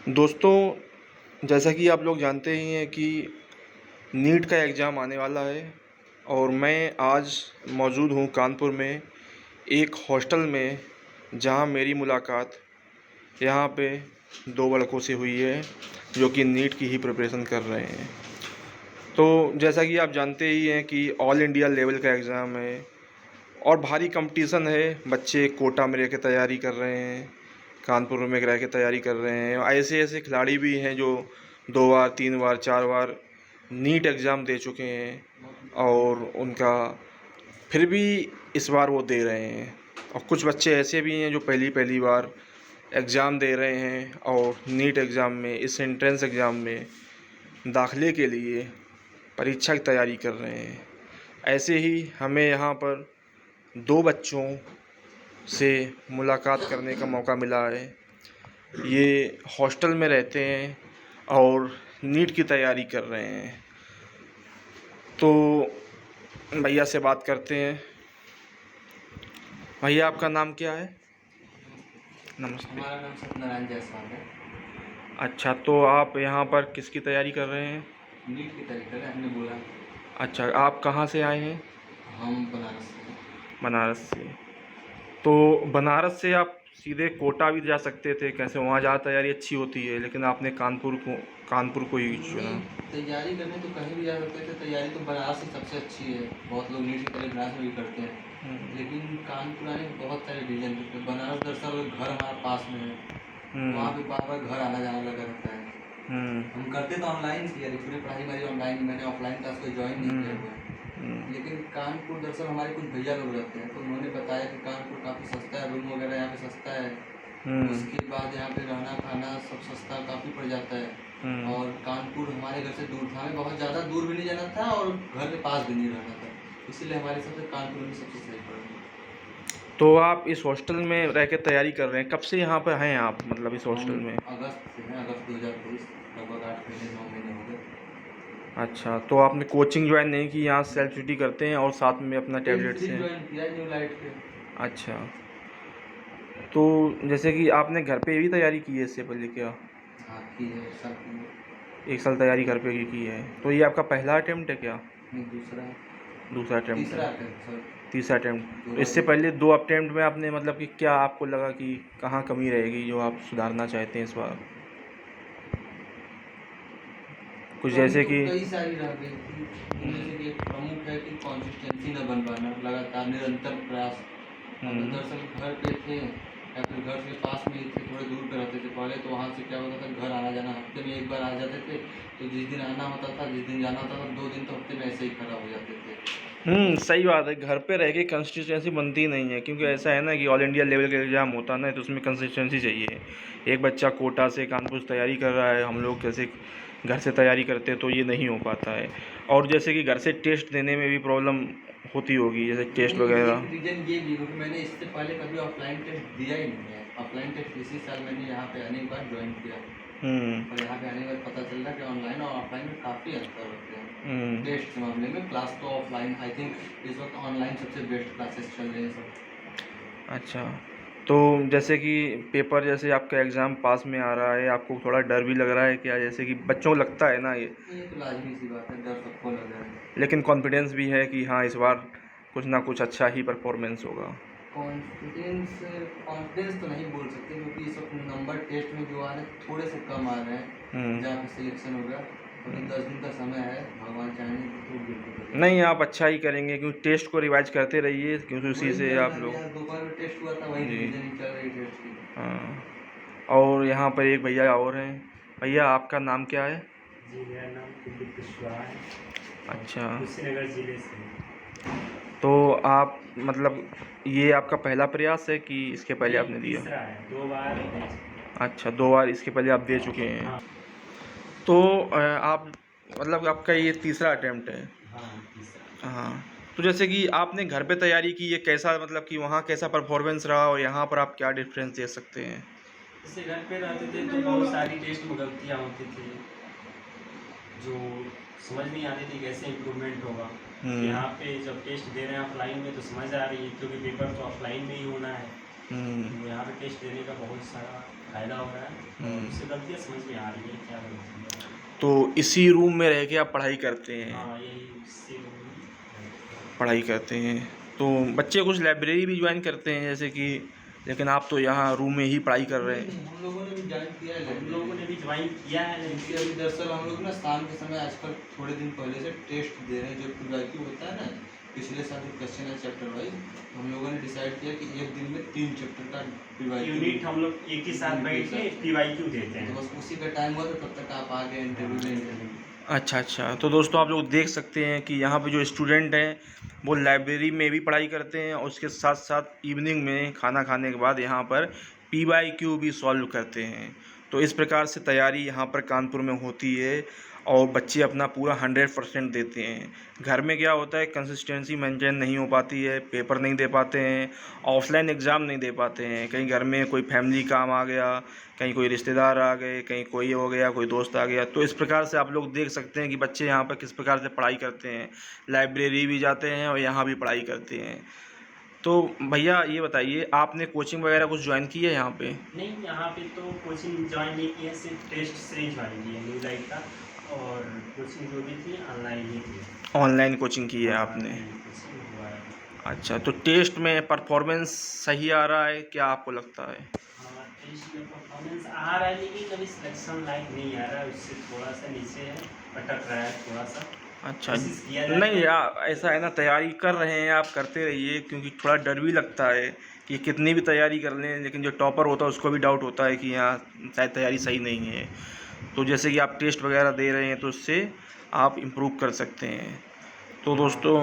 दोस्तों, जैसा कि आप लोग जानते ही हैं कि नीट का एग्ज़ाम आने वाला है और मैं आज मौजूद हूँ कानपुर में एक हॉस्टल में, जहाँ मेरी मुलाकात यहाँ पे 2 लड़कों से हुई है जो कि नीट की ही प्रिपरेशन कर रहे हैं। तो जैसा कि आप जानते ही हैं कि ऑल इंडिया लेवल का एग्ज़ाम है और भारी कंपटीशन है। बच्चे कोटा में रह के तैयारी कर रहे हैं, कानपुर में रह के तैयारी कर रहे हैं। ऐसे ऐसे खिलाड़ी भी हैं जो 2 बार 3 बार 4 बार नीट एग्ज़ाम दे चुके हैं और उनका फिर भी इस बार वो दे रहे हैं। और कुछ बच्चे ऐसे भी हैं जो पहली पहली बार एग्ज़ाम दे रहे हैं और नीट एग्ज़ाम में, इस एंट्रेंस एग्ज़ाम में दाखिले के लिए परीक्षा की तैयारी कर रहे हैं। ऐसे ही हमें यहाँ पर 2 बच्चों से मुलाकात करने का मौका मिला है। ये हॉस्टल में रहते हैं और नीट की तैयारी कर रहे हैं। तो भैया से बात करते हैं। भैया, आपका नाम क्या है? नमस्ते। हमारा नाम सत्यनारायण जायसवाल है। अच्छा, तो आप यहाँ पर किसकी तैयारी कर रहे हैं? नीट की तैयारी कर रहे हैं, हमने बोला। अच्छा, आप कहाँ से आए हैं? हम बनारस से हैं। बनारस से। तो बनारस से आप सीधे कोटा भी जा सकते थे, कैसे वहाँ ज़्यादा तैयारी अच्छी होती है, लेकिन आपने कानपुर को ही चुना। नहीं, तैयारी करने तो कहीं भी जा सकते थे। तैयारी तो बनारस ही सबसे अच्छी है। बहुत लोग नीट की तैयारी बनारस में भी करते हैं, लेकिन कानपुर आने के बहुत सारे रीजन थे। बनारस दरअसल घर हमारा पास में है, वहाँ पे बार बार घर आना जाना लगा रहता है। हम करते तो ऑनलाइन थी, यार पूरी पढ़ाई हमारी ऑनलाइन, मैंने ऑफलाइन क्लास कोई ज्वाइन नहीं किया हुआ है। लेकिन कानपुर दरअसल हमारे कुछ भैया लोग रहते हैं, तो उन्होंने बताया कि कानपुर काफ़ी सस्ता है, रूम वगैरह यहाँ पे सस्ता है। उसके बाद यहाँ पे रहना खाना सब सस्ता काफ़ी पड़ जाता है। और कानपुर हमारे घर से दूर था, हमें बहुत ज़्यादा दूर भी नहीं जाना था और घर के पास भी नहीं रहना था, इसीलिए हमारे हिसाब से कानपुर में सबसे सही पड़ा। तो आप इस हॉस्टल में रह के तैयारी कर रहे हैं, कब से यहाँ पर हैं आप, मतलब इस हॉस्टल में? अगस्त से हैं, अगस्त 2023, लगभग 8 महीने 9 महीने हो गए। अच्छा, तो आपने कोचिंग ज्वाइन नहीं की, यहाँ सेल्फ स्टडी करते हैं और साथ में अपना टैबलेट से? ज्वाइन किया न्यू लाइट पे। अच्छा, तो जैसे कि आपने घर पे भी तैयारी की है इससे पहले क्या? हाँ, की है, एक साल की है। 1 साल तैयारी घर पे की है। तो ये आपका पहला अटेम्प्ट है क्या? नहीं, दूसरा अटेम्प्ट तीसरा है। Attempt sir. तीसरा अटेम्प्ट। तो इससे पहले 2 अटेम्प्ट में आपने मतलब कि क्या आपको लगा कि कहाँ कमी रहेगी जो आप सुधारना चाहते हैं इस बार? कुछ जैसे कि कई सारी रह गई थी, जैसे कि एक प्रमुख है कि कंसिस्टेंसी न बन पाना, लगातार निरंतर प्रयास। हम दरअसल घर पे थे या फिर घर के पास में ही थे, थोड़े दूर पे रहते थे पहले, तो वहाँ से क्या होता था, घर आना जाना हफ्ते में 1 बार आ जाते थे। तो जिस दिन आना होता था, जिस दिन जाना होता था, 2 दिन तो हफ्ते में ऐसे ही खराब हो जाते थे। सही बात है। घर पे रह के कंसिस्टेंसी बनती ही नहीं है, क्योंकि ऐसा है ना कि ऑल इंडिया लेवल का एग्ज़ाम होता है ना, तो उसमें कंसिस्टेंसी चाहिए। एक बच्चा कोटा से कानपुर से तैयारी कर रहा है, हम लोग कैसे घर से तैयारी करते हैं, तो ये नहीं हो पाता है। और जैसे कि घर से टेस्ट देने में भी प्रॉब्लम होती होगी, जैसे टेस्ट वगैरह। रीजन ये भी, क्योंकि मैंने इससे पहले कभी ऑफलाइन टेस्ट दिया ही नहीं है। ऑफलाइन टेस्ट इसी साल मैंने यहाँ पे आने के बाद ज्वाइन किया, और यहाँ पे आने के बाद पता चल रहा है कि ऑनलाइन और ऑफलाइन में काफ़ी अंतर होते हैं टेस्ट के मामले में। क्लास तो ऑफलाइन, आई थिंक इस वक्त ऑनलाइन सबसे बेस्ट क्लासेस चल रहे हैं सब। अच्छा, तो जैसे कि पेपर, जैसे आपका एग्ज़ाम पास में आ रहा है, आपको थोड़ा डर भी लग रहा है क्या? जैसे कि बच्चों को लगता है ना ये तो लाजमी सी बात है, डर सबको लग रहा है, लेकिन कॉन्फिडेंस भी है कि हाँ, इस बार कुछ ना कुछ अच्छा ही परफॉर्मेंस होगा। कॉन्फिडेंस कॉन्फिडेंस तो नहीं बोल सकते, क्योंकि इस वक्त नंबर टेस्ट में जो आ रहे हैं थोड़े से कम आ रहे हैं, जहाँ पे सिलेक्शन होगा। अभी 10 दिन का समय है, भगवान चाहेंगे तो बिल्कुल। नहीं, आप अच्छा ही करेंगे, क्योंकि टेस्ट को रिवाइज करते रहिए, क्योंकि उसी से आप लोग। दोपहर में टेस्ट हुआ था, वही जी रिवीजन चल रही टेस्ट की। हाँ। और यहाँ पर एक भैया और हैं। भैया, आपका नाम क्या है? जी, मेरा नाम कुलदीप कुशवाहा है। अच्छा, कुशीनगर ज़िले से। तो आप मतलब ये आपका पहला प्रयास है कि इसके पहले आपने दिया? तीसरा है, 2 बार दे चुके हैं। अच्छा, 2 बार इसके पहले आप दे चुके हैं। हाँ। तो आप मतलब आपका ये तीसरा अटेम्प्ट है? हाँ, तीसरा। हाँ। तो जैसे कि आपने घर पे तैयारी की, ये कैसा, मतलब कि वहाँ कैसा परफॉर्मेंस रहा और यहाँ पर आप क्या डिफरेंस दे सकते हैं? जैसे घर पे रहते थे तो बहुत सारी टेस्ट में गलतियाँ होती थी, जो समझ नहीं आती थी कैसे इम्प्रूवमेंट होगा। यहाँ पे जब टेस्ट दे रहे हैं ऑफलाइन में तो समझ आ रही है, क्योंकि पेपर तो ऑफलाइन में ही होना है। तो यहाँ पे टेस्ट देने का बहुत सारा फायदा हो रहा है और उससे गलतियाँ समझ में आ रही है क्या गलती है। तो इसी रूम में रह के आप पढ़ाई करते हैं? हाँ यही उससे पढ़ाई करते हैं। तो बच्चे कुछ लाइब्रेरी भी ज्वाइन करते हैं जैसे कि, लेकिन आप तो यहाँ रूम में ही पढ़ाई कर रहे हैं। हम लोगों ने भी ज्वाइन किया है हम लोगों ने भी ज्वाइन किया है क्योंकि अभी दरअसल हम लोग ना शाम के समय आजकल थोड़े दिन पहले से टेस्ट दे रहे हैं, जो PYQ होता है ना, पिछले साल जो क्वेश्चन है चैप्टर वाइज, हम लोगों ने डिसाइड किया कि एक दिन में 3 चैप्टर का PYQ यूनिट हम लोग एक ही साथ बैठ के PYQ देते हैं। तो बस उसी का टाइम हुआ था, तब तक आप आ गए इंटरव्यू में। अच्छा, तो दोस्तों आप लोग देख सकते हैं कि यहाँ पे जो स्टूडेंट हैं वो लाइब्रेरी में भी पढ़ाई करते हैं और उसके साथ साथ इवनिंग में खाना खाने के बाद यहाँ पर PYQ भी सॉल्व करते हैं। तो इस प्रकार से तैयारी यहाँ पर कानपुर में होती है और बच्चे अपना पूरा 100% देते हैं। घर में क्या होता है, कंसिस्टेंसी मेंटेन नहीं हो पाती है, पेपर नहीं दे पाते हैं, ऑफलाइन एग्ज़ाम नहीं दे पाते हैं, कहीं घर में कोई फैमिली काम आ गया, कहीं कोई रिश्तेदार आ गए, कहीं कोई हो गया, कोई दोस्त आ गया। तो इस प्रकार से आप लोग देख सकते हैं कि बच्चे यहाँ पर किस प्रकार से पढ़ाई करते हैं, लाइब्रेरी भी जाते हैं और यहाँ भी पढ़ाई करते हैं। तो भैया ये बताइए, आपने कोचिंग वगैरह कुछ ज्वाइन की है यहाँ पे? नहीं, यहाँ पे तो कोचिंग ज्वाइन नहीं की है, सिर्फ टेस्ट से ही ज्वाइन की है न्यू लाइट का, और कोचिंग जो भी थी ऑनलाइन ही थी। ऑनलाइन कोचिंग की है आपने? कोचिंग हुआ है। अच्छा, तो टेस्ट में परफॉर्मेंस सही आ रहा है क्या आपको लगता है? हाँ, टेस्ट में परफॉर्मेंस आ रहा है, लेकिन कभी सिलेक्शन लाइक नहीं आ रहा है, उससे थोड़ा सा नीचे है, अटक रहा है थोड़ा सा। अच्छा, कोशिश किया जाए नहीं तो- यार ऐसा है ना, तैयारी कर रहे हैं आप, करते रहिए, क्योंकि थोड़ा डर भी लगता है कि कितनी भी तैयारी कर लें, लेकिन जो टॉपर होता है उसको भी डाउट होता है कि यहाँ शायद तैयारी सही नहीं है। तो जैसे कि आप टेस्ट वगैरह दे रहे हैं तो उससे आप इम्प्रूव कर सकते हैं। तो दोस्तों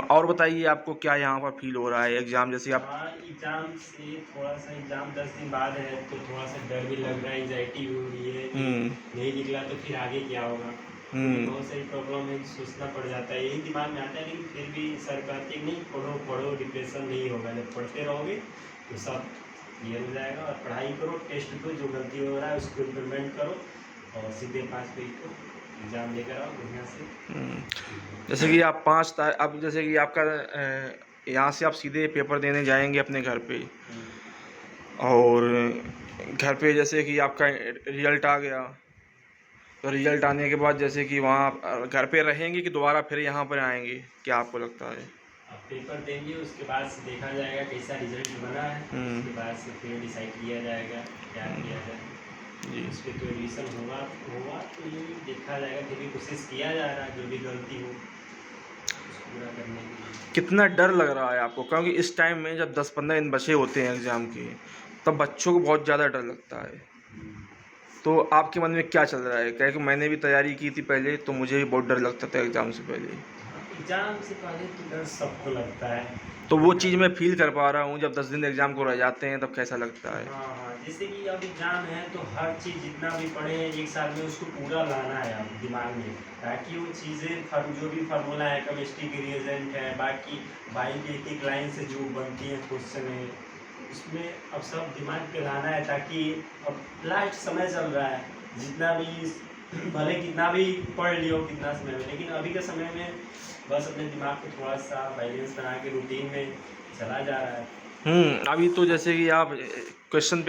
और बताइए आपको क्या यहाँ पर फील हो रहा है एग्ज़ाम जैसे आप? हाँ, एग्जाम से थोड़ा सा, एग्जाम 10 दिन बाद है तो थोड़ा सा डर भी लग रहा है, एंजाइटी भी हो रही है कि नहीं निकला तो फिर आगे क्या होगा। बहुत सारी प्रॉब्लम है, सोचना पड़ जाता है, यही दिमाग में आता है, लेकिन फिर भी सर कहते हैं नहीं पढ़ो डिप्रेशन नहीं होगा, जब पढ़ते रहोगे तो सब क्लियर हो जाएगा। और पढ़ाई करो, टेस्ट दो, जो गलती हो रहा है उसको इम्प्लीमेंट करो और सीधे 5 पेज को एग्ज़ाम देकर आओ बढ़िया से। जैसे कि आप 5 तारीख, अब जैसे कि आपका यहाँ से आप सीधे पेपर देने जाएंगे अपने घर पे, और घर पे जैसे कि आपका रिजल्ट आ गया, तो रिजल्ट आने के बाद जैसे कि वहाँ घर पे रहेंगे कि दोबारा फिर यहाँ पर आएंगे, क्या आपको लगता है? आप पेपर देंगे, उसके बाद से देखा जाएगा कैसा रिजल्ट बना है, उसके बाद से फिर डिसाइड किया जाएगा क्या किया जाए जी। उस पर तो एडमिशन होगा तो ये देखा जाएगा, फिर भी कोशिश किया जा रहा है जो भी गलती हो उसको पूरा करने के लिए। कितना डर लग रहा है आपको, क्योंकि इस टाइम में जब 10-15 दिन बचे होते हैं एग्ज़ाम के, तब बच्चों को बहुत ज़्यादा डर लगता है। तो आपके मन में क्या चल रहा है? क्या कि मैंने भी तैयारी की थी पहले, तो मुझे भी बहुत डर लगता था एग्ज़ाम से पहले। एग्जाम से पहले तो डर सबको लगता है, तो वो चीज़ मैं फील कर पा रहा हूँ, जब 10 दिन एग्ज़ाम को रह जाते हैं तब कैसा लगता है। हाँ, जैसे कि अब एग्जाम है तो हर चीज़ जितना भी पढ़े हैं एक साल में उसको पूरा लाना है आप दिमाग में, ताकि वो चीज़ें जो भी फार्मूला है, केमिस्ट्री की रिएजेंट है, बाकी बाई की एक लाइन से जो बनती है क्वेश्चन है, उसमें अब सब दिमाग पे लाना है, ताकि अब लास्ट समय चल रहा है, जितना भी भले कितना भी पढ़ लियो कितना समय में, लेकिन अभी के समय में बस अपने दिमाग को थोड़ा सा बैलेंस बना के रूटीन में चला जा रहा है। अभी तो जैसे कि आप क्वेश्चन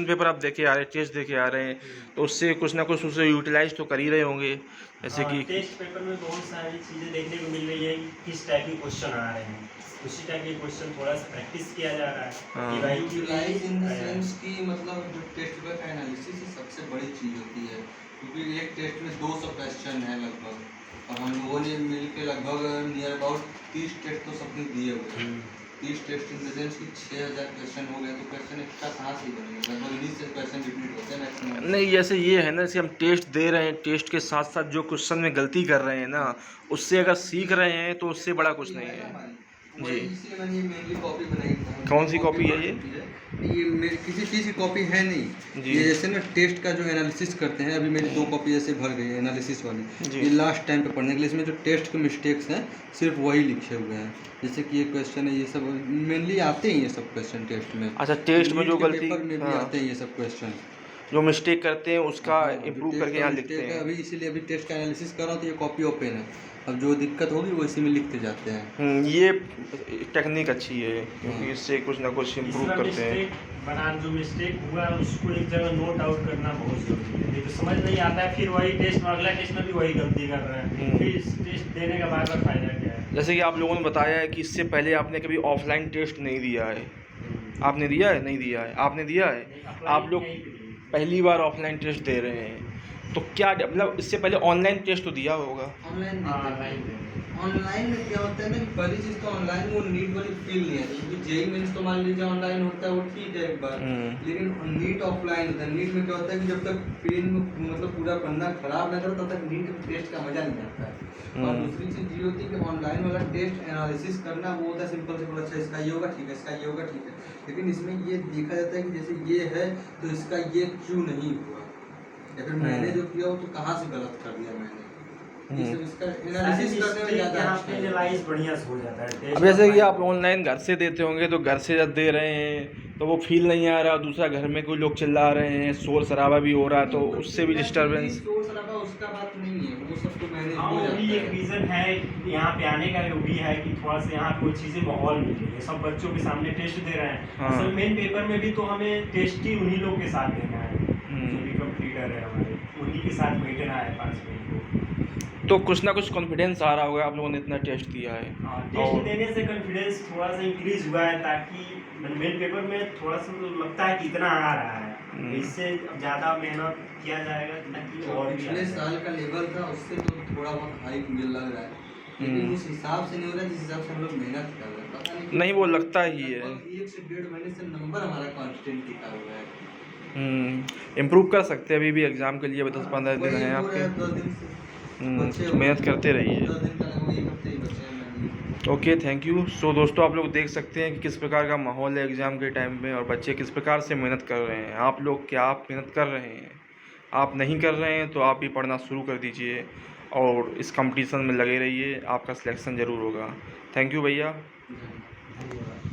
पेपर आप देखे आ रहे हैं, टेस्ट देखे आ रहे हैं, तो उससे कुछ ना कुछ उसे यूटिलाइज तो कर ही रहे होंगे, जैसे कि टेस्ट पेपर में बहुत सारी चीज़ें देखने को मिल रही है कि किस टाइप के क्वेश्चन आ रहे हैं, उसी टाइप के क्वेश्चन थोड़ा सा प्रैक्टिस किया जा रहा है कि भाई यूटिलाइज इन द सेंस की मतलब जो टेस्ट पेपर का एनालिसिस सबसे बड़ी चीज़ होती है, क्योंकि एक टेस्ट में 200 क्वेश्चन है लगभग, और हम लोगों ने मिल के लगभग नियर अबाउट 30 टेस्ट तो सबने दिए हुए हैं। 30 टेस्ट इन द सेंस की 6000 क्वेश्चन हो गए, तो क्वेश्चन एक्स्ट्रा कहाँ से बनेंगे, लगभग 19 से क्वेश्चन रिपीट होते हैं मैक्सिमम। नहीं, जैसे ये है ना, जैसे हम टेस्ट दे रहे हैं, टेस्ट के साथ साथ जो क्वेश्चन में गलती कर रहे हैं ना, उससे अगर सीख रहे हैं तो उससे बड़ा कुछ नहीं है जी। इसलिए मैंने ये मेनली कॉपी बनाई। कौन सी कॉपी है ये? ये मेरी किसी चीज़ की कॉपी है नहीं जी। ये जैसे ना टेस्ट का जो एनालिसिस करते हैं, अभी मेरी 2 कॉपी जैसे भर गई है एनालिसिस वाली, ये लास्ट टाइम पे पढ़ने के लिए, इसमें जो टेस्ट के मिस्टेक्स हैं सिर्फ वही लिखे हुए हैं, जैसे कि ये क्वेश्चन है, ये सब मेनली आते हैं ये सब क्वेश्चन टेस्ट में। अच्छा, टेस्ट में जो गलती पेपर में भी आते हैं ये सब क्वेश्चन, जो मिस्टेक करते हैं उसका इम्प्रूव करके यहाँ लिखते हैं। अभी इसीलिए अभी टेस्ट का एनालिसिस कर रहा हूँ, तो ये कॉपी ओपन है, अब जो दिक्कत होगी वो इसी में लिखते जाते हैं। ये टेक्निक अच्छी है, क्योंकि इससे कुछ ना कुछ इम्प्रूव करते हैं। बनाना जो मिस्टेक हुआ उसको एक जगह नोट आउट करना बहुत जरूरी है, नहीं तो समझ नहीं आता है, फिर वही टेस्ट में अगला टेस्ट में भी वही गलती कर रहे हैं, फिर इस टेस्ट देने का बार बार फायदा क्या है। जैसे कि आप लोगों ने बताया है कि इससे पहले आपने कभी ऑफलाइन टेस्ट नहीं दिया है, आपने दिया है? नहीं दिया है, आपने दिया है? आप लोग पहली बार ऑफलाइन टेस्ट दे रहे हैं, तो क्या मतलब इससे पहले ऑनलाइन टेस्ट तो दिया होगा? ऑनलाइन में क्या होता है ना कि पहली चीज़ तो ऑनलाइन में वो नीट वाली फील नहीं आती, क्योंकि जेई मेंस तो मान लीजिए ऑनलाइन होता है वो ठीक है एक बार, लेकिन नीट ऑफलाइन होता है। नीट में क्या होता है कि जब तक पेन मतलब पूरा पन्ना खराब ना करे तब तक नीट टेस्ट का मजा नहीं आता है। और दूसरी चीज़ ये होती है कि ऑनलाइन वाला टेस्ट एनालिसिस करना वो होता है सिंपल सिंपल, अच्छा इसका ये होगा ठीक है, इसका ये होगा ठीक है, लेकिन इसमें ये देखा जाता है कि जैसे ये है तो इसका ये क्यों नहीं हुआ, या फिर मैंने जो किया वो तो कहाँ से गलत कर दिया मैंने, ये सब इसका एनालिसिस करने में ज़्यादा एनालाइज बढ़िया से हो जाता है। अब जैसे कि आप ऑनलाइन घर से देते होंगे, तो घर से जब दे रहे हैं तो वो फील नहीं आ रहा, दूसरा घर में कोई लोग चिल्ला रहे हैं, शोर शराबा भी हो रहा है, तो उससे भी डिस्टर्बेंस। शोर शराबा उसका बात नहीं है, वो सब तो मैंने हाँ, हो वो भी जाता एक है। रीज़न है यहाँ पे आने का, वो भी है कि थोड़ा सा यहाँ कोई चीज़ें माहौल मिल रही है, सब बच्चों के सामने टेस्ट दे रहे हैं। हाँ। असल मेन पेपर में भी तो हमें टेस्ट ही उन्हीं लोग के साथ देना है, जो भी कंप्लीटर है हमारे, उन्हीं के साथ बैठना है 5 मिनट को। तो कुछ ना कुछ कॉन्फिडेंस आ रहा होगा, आप लोगों ने इतना टेस्ट दिया है। टेस्ट देने से कॉन्फिडेंस थोड़ा सा इंक्रीज हुआ है, ताकि मेन पेपर में थोड़ा सा लगता है कि इतना आ रहा है, इससे ज़्यादा मेहनत किया जाएगा ताकि और भी पिछले साल का लेवल था उससे तो थोड़ा बहुत हाइक मुझे लग रहा है, लेकिन उस हिसाब से नहीं हो रहा है जिस हिसाब से हम लोग मेहनत कर रहे हैं, पता नहीं नहीं, वो लगता ही है। 1 से 1.5 महीने से नंबर हमारा कांस्टेंट टिका हुआ है। इम्प्रूव कर सकते हैं, अभी भी एग्ज़ाम के लिए 10-15 दिन हैं आपके। 10 दिन से मेहनत करते रहिए। 10 दिन का लगभग 1 हफ्ते ही बचे हैं मेरे। Okay, thank you. सो दोस्तों, आप लोग देख सकते हैं कि किस प्रकार का माहौल है एग्ज़ाम के टाइम में, और बच्चे किस प्रकार से मेहनत कर रहे हैं। आप लोग क्या आप मेहनत कर रहे हैं? आप नहीं कर रहे हैं तो आप भी पढ़ना शुरू कर दीजिए और इस कंपटीशन में लगे रहिए, आपका सिलेक्शन ज़रूर होगा। थैंक यू भैया। धन्यवाद।